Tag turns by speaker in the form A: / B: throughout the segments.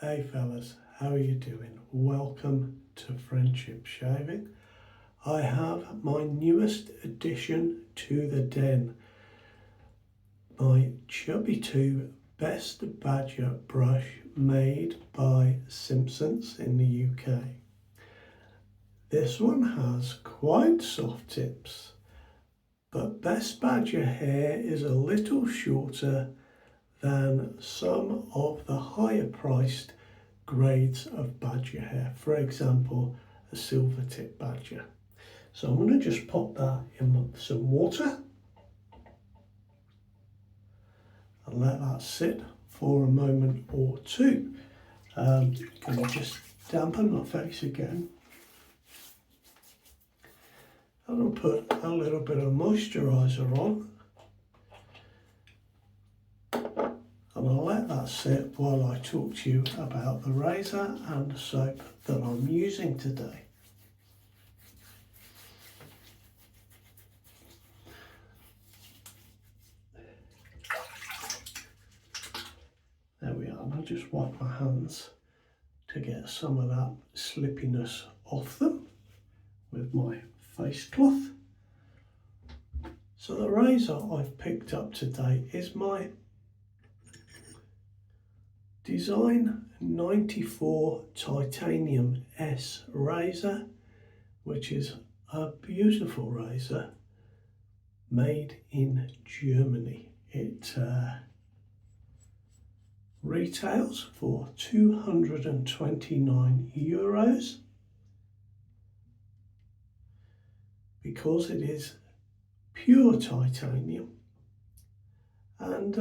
A: Hey fellas, how are you doing? Welcome to Friendship Shaving. I have my newest addition to the den, my Chubby 2 Best Badger brush made by Simpsons in the UK. This one has quite soft tips, but Best Badger hair is a little shorter than some of the higher priced grades of badger hair, for example a silver tip badger. So I'm going to just pop that in some water and let that sit for a moment or two. Going to just dampen my face again, and I'll put a little bit of moisturiser on, and I'll let that sit while I talk to you about the razor and the soap that I'm using today. There we are, and I'll just wipe my hands to get some of that slippiness off them with my face cloth. So the razor I've picked up today is my Design 94 Titanium S razor, which is a beautiful razor made in Germany. It retails for €229 because it is pure titanium, and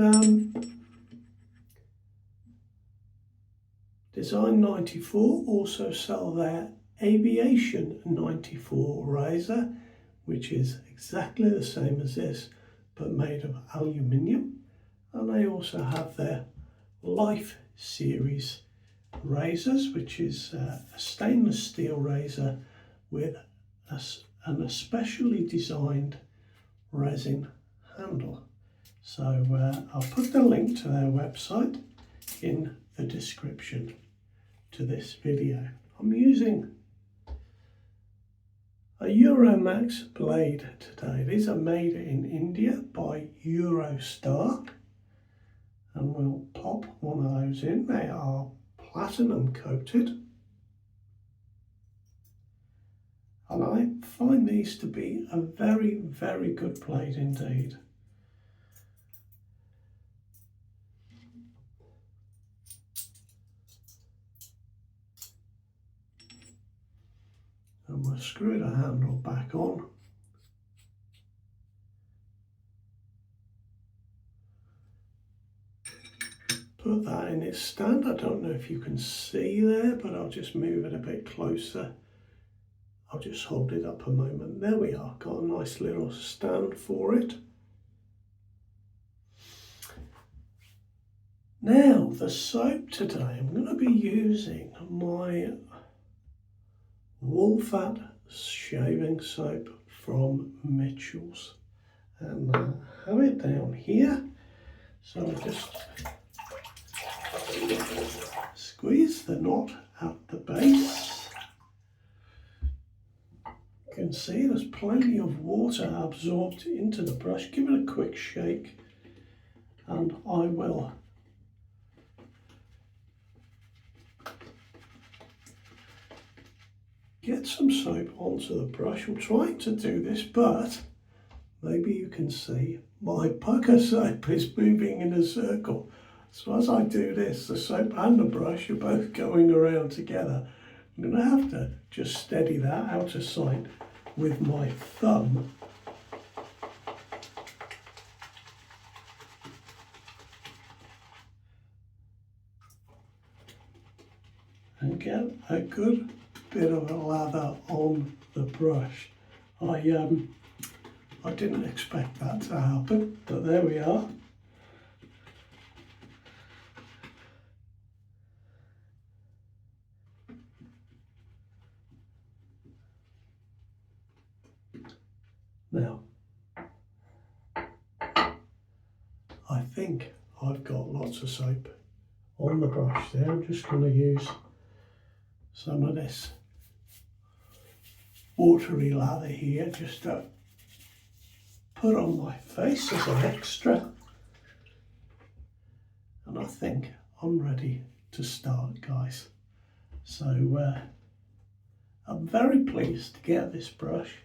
A: Design 94 also sell their Aviation 94 razor, which is exactly the same as this but made of aluminium, and they also have their Life series razors, which is a stainless steel razor with an especially designed resin handle. So I'll put the link to their website in the description to this video. I'm using a Euromax blade today. These are made in India by Eurostar, and we'll pop one of those in. They are platinum coated, and I find these to be a very, very good blade indeed. And we'll screw the handle back on. Put that in its stand. I don't know if you can see there, but I'll just move it a bit closer. I'll just hold it up a moment. There we are, got a nice little stand for it. Now, the soap today, I'm going to be using my wool fat shaving soap from Mitchell's, and I have it down here. So I just squeeze the knot at the base. You can see there's plenty of water absorbed into the brush. Give it a quick shake, and I will get some soap onto the brush. I'm trying to do this, but maybe you can see my pucker soap is moving in a circle. So as I do this, the soap and the brush are both going around together. I'm going to have to just steady that out of sight with my thumb. And get a good bit of a lather on the brush. I didn't expect that to happen, but there we are. Now, I think I've got lots of soap on the brush there. I'm just going to use some of this watery lather here just to put on my face as an extra. And I think I'm ready to start, guys. So I'm very pleased to get this brush.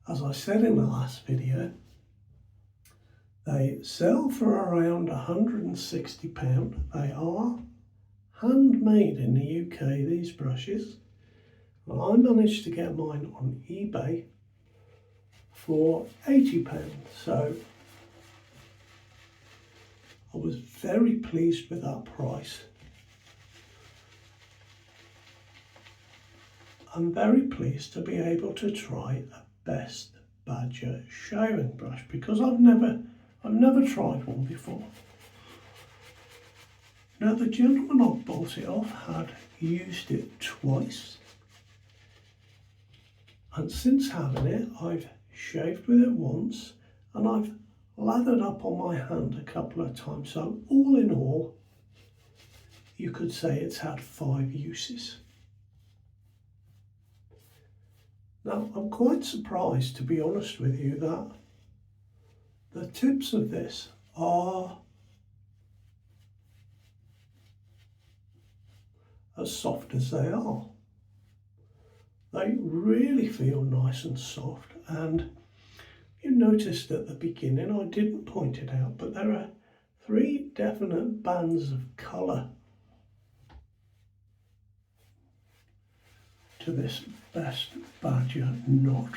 A: As I said in the last video, they sell for around £160. They are handmade in the UK, these brushes. Well, I managed to get mine on eBay for £80. So I was very pleased with that price. I'm very pleased to be able to try a Best Badger shaving brush because I've never tried one before. Now the gentleman I bought it off had used it twice, and since having it I've shaved with it once and I've lathered up on my hand a couple of times. So all in all, you could say it's had 5 uses. Now, I'm quite surprised, to be honest with you, that the tips of this are as soft as they are. They really feel nice and soft, and you noticed at the beginning, I didn't point it out, but there are 3 definite bands of colour to this Best Badger knot.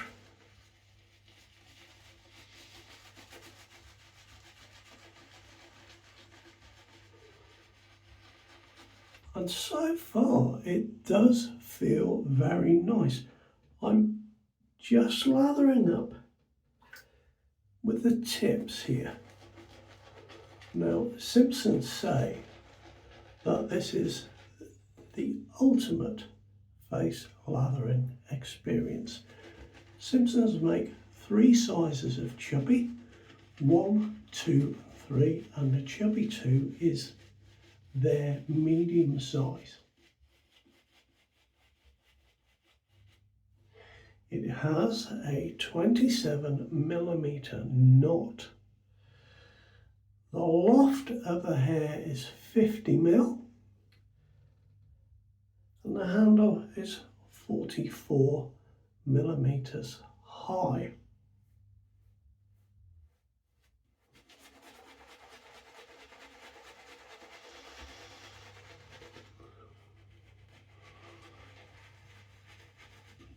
A: And so far it does feel very nice. I'm just lathering up with the tips here. Now, Simpsons say that this is the ultimate face lathering experience. Simpsons make 3 sizes of Chubby, 1, 2, 3, and the Chubby 2 is their medium size. It has a 27mm knot. The loft of the hair is 50mm. And the handle is 44mm high.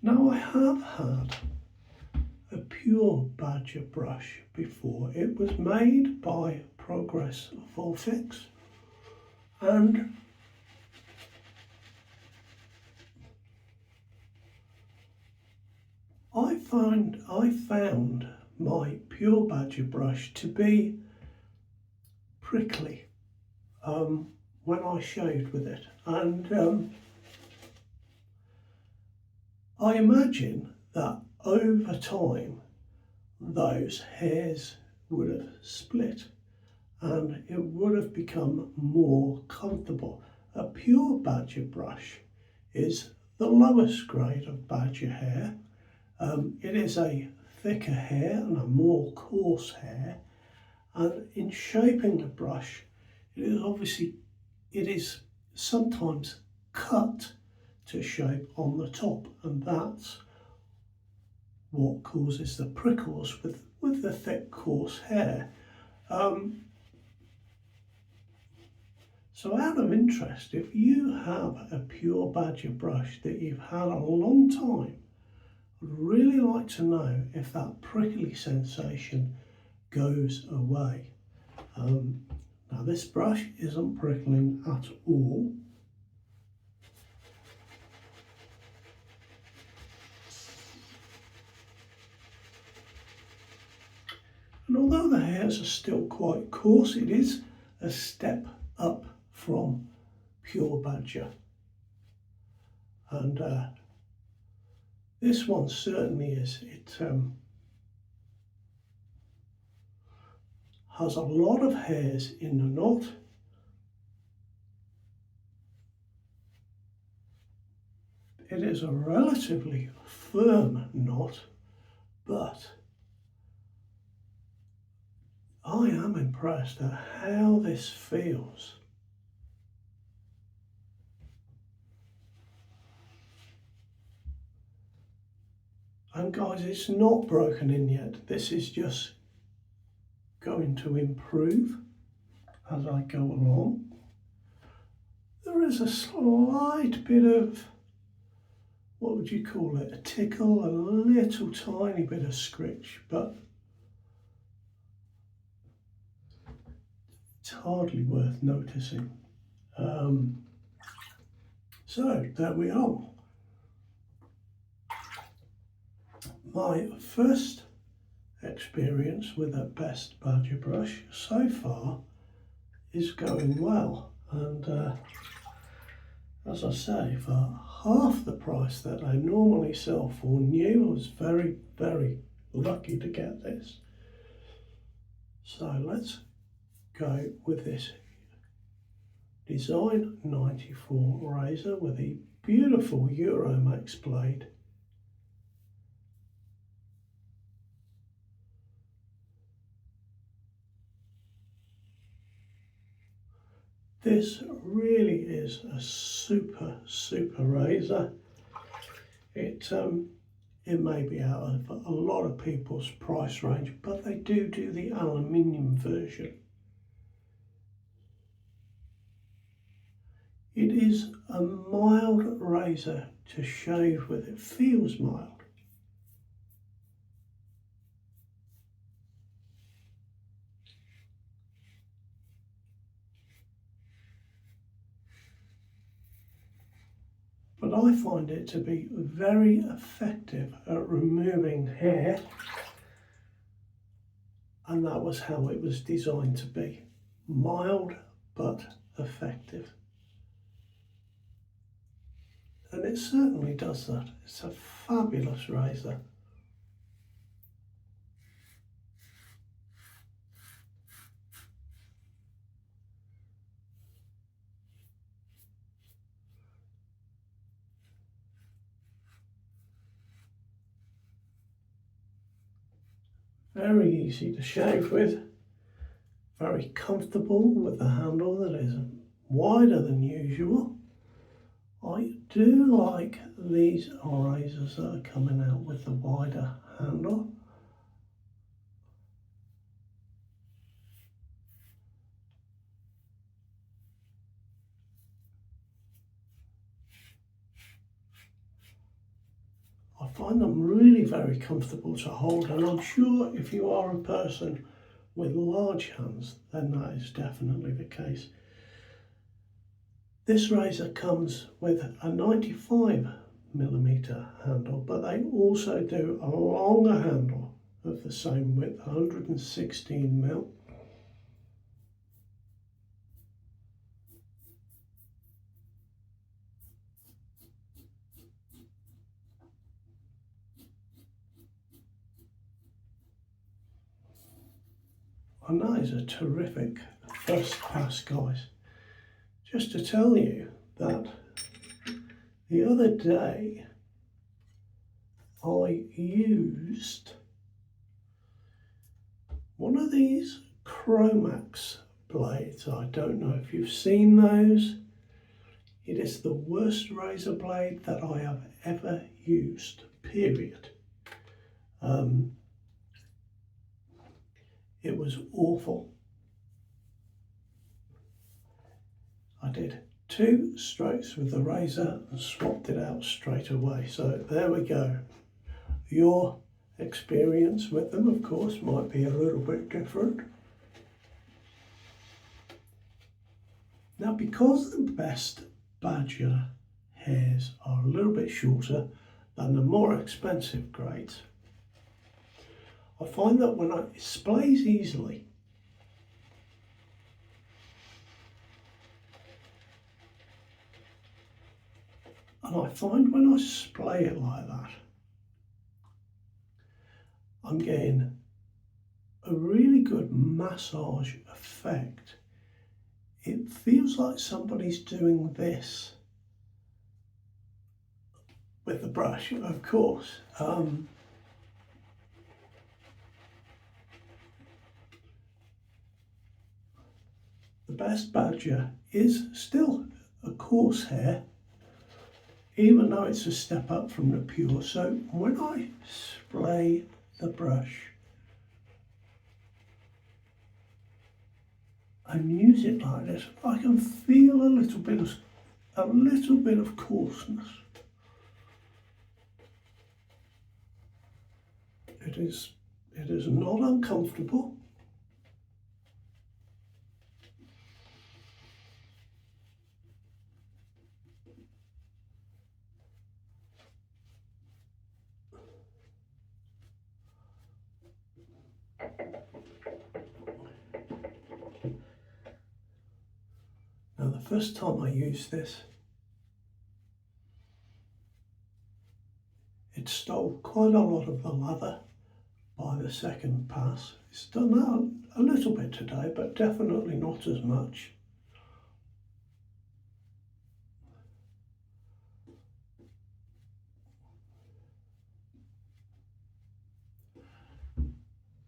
A: Now, I have had a pure Badger brush before. It was made by Progress Volfix, and I found my pure Badger brush to be prickly when I shaved with it, and I imagine that over time those hairs would have split and it would have become more comfortable. A pure Badger brush is the lowest grade of Badger hair. It is a thicker hair and a more coarse hair, and in shaping the brush it is sometimes cut to shape on the top, and that's what causes the prickles with the thick coarse hair. So out of interest, if you have a pure Badger brush that you've had a long time, I'd really like to know if that prickly sensation goes away. Now this brush isn't prickling at all. And although the hairs are still quite coarse, it is a step up from pure Badger. And this one certainly is. It has a lot of hairs in the knot. It is a relatively firm knot, but I am impressed at how this feels. And guys, it's not broken in yet. This is just going to improve as I go along. There is a slight bit of, what would you call it, a tickle, a little tiny bit of scratch, but it's hardly worth noticing. So there we are. My first experience with a Best Badger brush so far is going well, and as I say, for half the price that I normally sell for new, I was very, very lucky to get this. So let's go with this Design 94 razor with a beautiful Euromax blade. This really is a super razor. It may be out of a lot of people's price range, but they do the aluminium version. It is a mild razor to shave with. It feels mild. But I find it to be very effective at removing hair, and that was how it was designed to be. Mild but effective. And it certainly does that. It's a fabulous razor. Very easy to shave with, very comfortable with the handle that is wider than usual. I do like these razors that are coming out with the wider handle. I find them really very comfortable to hold, and I'm sure if you are a person with large hands, then that is definitely the case. This razor comes with a 95mm handle, but they also do a longer handle of the same width, 116mm. And that is a terrific first pass, guys. Just to tell you that the other day I used one of these Chromax blades. I don't know if you've seen those. It is the worst razor blade that I have ever used, period. It was awful. I did 2 strokes with the razor and swapped it out straight away. So there we go. Your experience with them, of course, might be a little bit different. Now, because the Best Badger hairs are a little bit shorter than the more expensive grades, I find that when it splays easily, and I find when I splay it like that, I'm getting a really good massage effect. It feels like somebody's doing this with the brush, of course. The Best Badger is still a coarse hair, even though it's a step up from the pure. So when I spray the brush and use it like this, I can feel a little bit of coarseness. It is not uncomfortable. Now, the first time I used this, it stole quite a lot of the lather. By the second pass, it's done that a little bit today, but definitely not as much.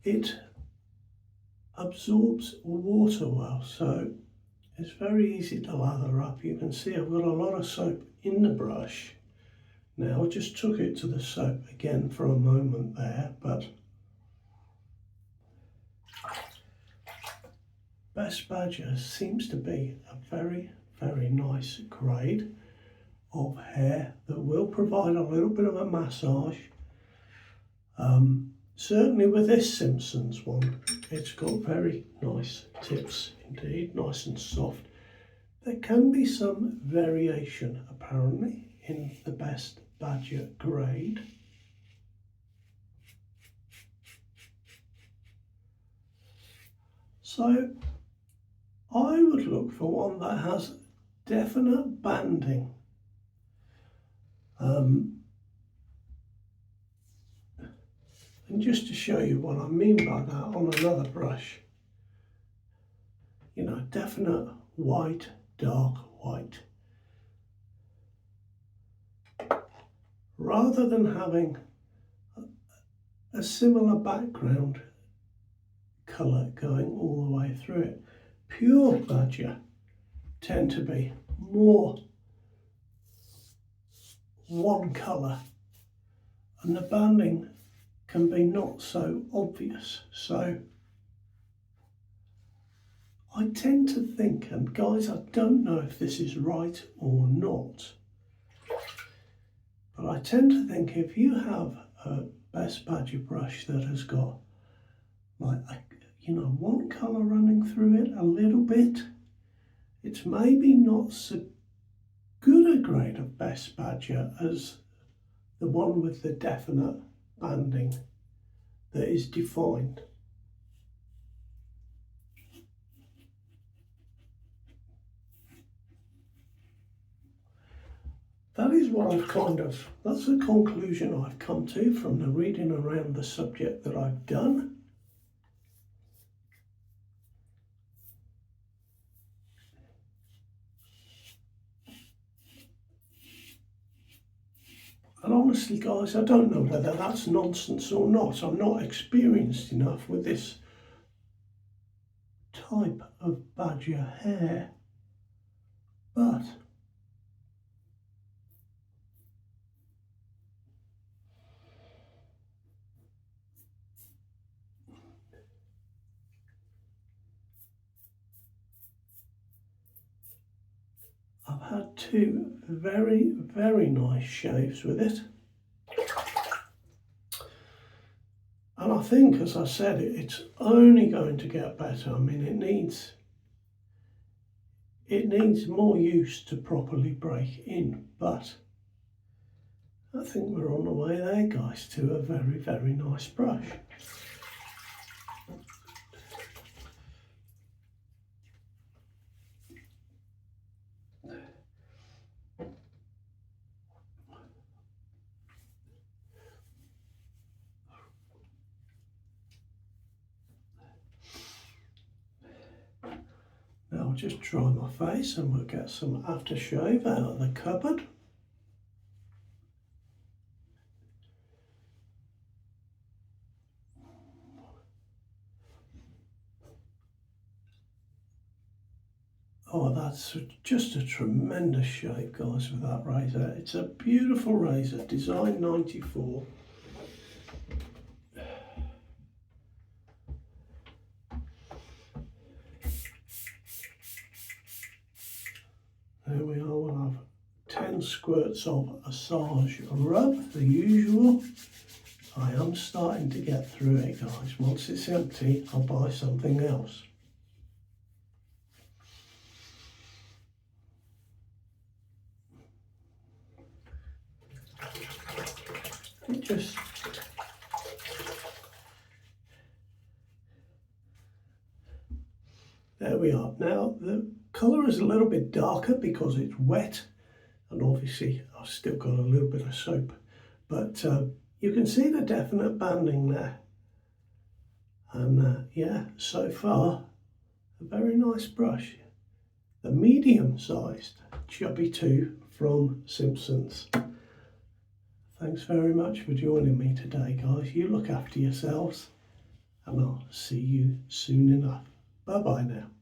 A: It absorbs water well, so it's very easy to lather up. You can see I've got a lot of soap in the brush. Now I just took it to the soap again for a moment there, but Best Badger seems to be a very, very nice grade of hair that will provide a little bit of a massage. Certainly with this Simpsons one, it's got very nice tips indeed, nice and soft. There can be some variation apparently in the Best Badger grade. So I would look for one that has definite banding. And just to show you what I mean by that, on another brush, you know, definite white, dark white. Rather than having a similar background colour going all the way through it, pure Badger tend to be more one colour, and the banding can be not so obvious. So I tend to think, and guys, I don't know if this is right or not, but I tend to think if you have a Best Badger brush that has got like one colour running through it a little bit, it's maybe not so good a grade of Best Badger as the one with the definite banding that is defined. That is what that's the conclusion I've come to from the reading around the subject that I've done. And honestly, guys, I don't know whether that's nonsense or not. I'm not experienced enough with this type of badger hair, but I've had two very, very nice shaves with it. And I think, as I said, it's only going to get better. I mean, it needs more use to properly break in, but I think we're on the way there, guys, to a very, very nice brush. just dry my face and we'll get some aftershave out of the cupboard. Oh, that's just a tremendous shape, guys, with that razor. It's a beautiful razor, design 94. There we are, we'll have 10 squirts of Assange rub, the usual. I am starting to get through it, guys. Once it's empty, I'll buy something else. There we are. Now the colour is a little bit darker because it's wet, and obviously I've still got a little bit of soap, but you can see the definite banding there. And yeah, so far a very nice brush. The medium-sized Chubby 2 from Simpsons. Thanks very much for joining me today, guys. You look after yourselves, and I'll see you soon enough. Bye-bye now.